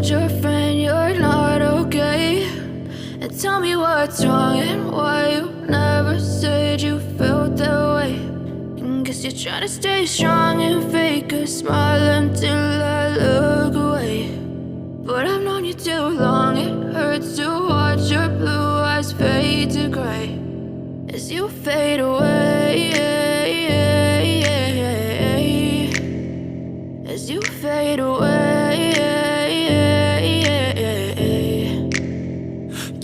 told your friend you're not okay? And tell me what's wrong and why you never said you felt that way. And guess you're trying to stay strong and fake a smile until I look away. But I've known you too long, it hurts to watch your blue eyes fade to gray as you fade away, as you fade away.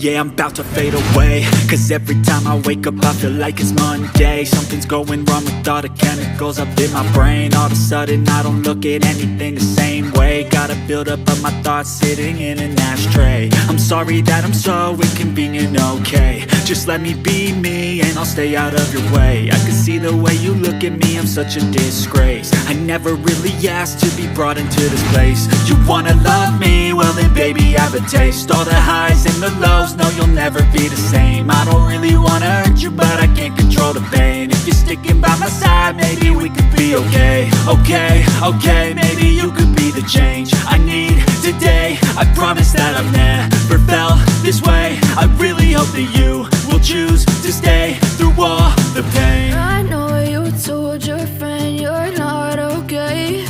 Yeah, I'm about to fade away, cause every time I wake up I feel like it's Monday. Something's going wrong with all the chemicals up in my brain. All of a sudden I don't look at anything the same way. Got a buildup of my thoughts sitting in an ashtray. I'm sorry that I'm so inconvenient, okay? Just let me be me and I'll stay out of your way. I can see the way you look at me, I'm such a disgrace. I never really asked to be brought into this place. You wanna love me? Well then baby have a taste. All the highs and the lows, no you'll never be the same. I don't really wanna hurt you but I can't control the pain. If you're sticking by my side maybe we could be okay. Okay, maybe you could be the change I need today. I promise that I've never felt this way. I really hope that you will choose to stay through all the pain. I know you told your friend you're not okay.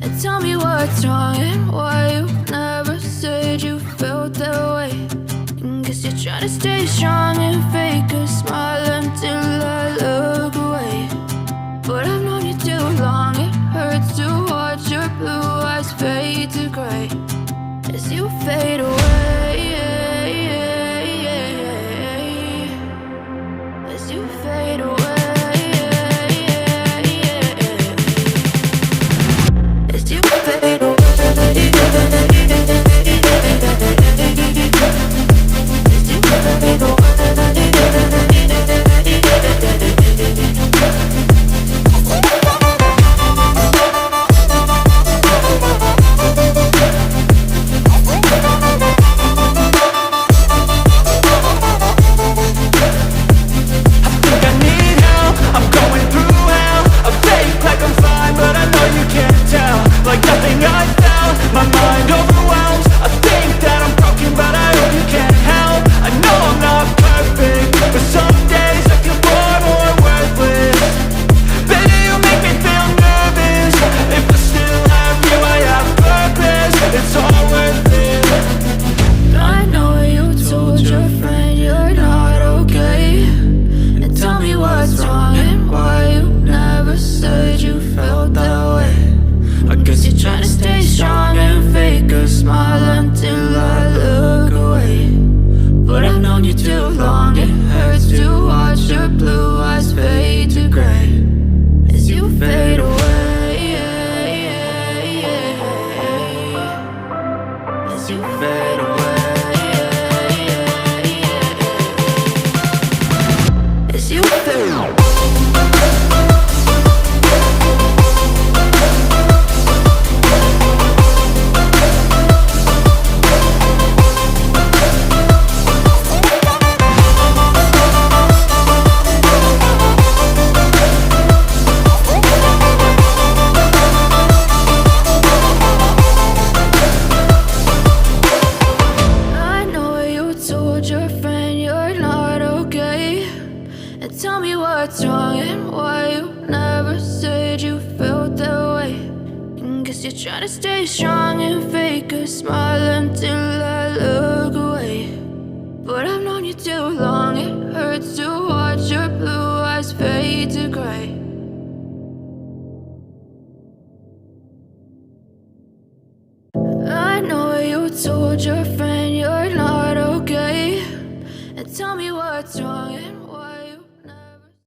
And tell me what's wrong and why you never said you felt that way. And guess you're trying to stay strong and fake a smile until I look away. But I've known you too long, it hurts to watch your blue eyes fade to gray as you fade away, as you fade away, as you fade away. Told your friend you're not okay. And tell me what's wrong and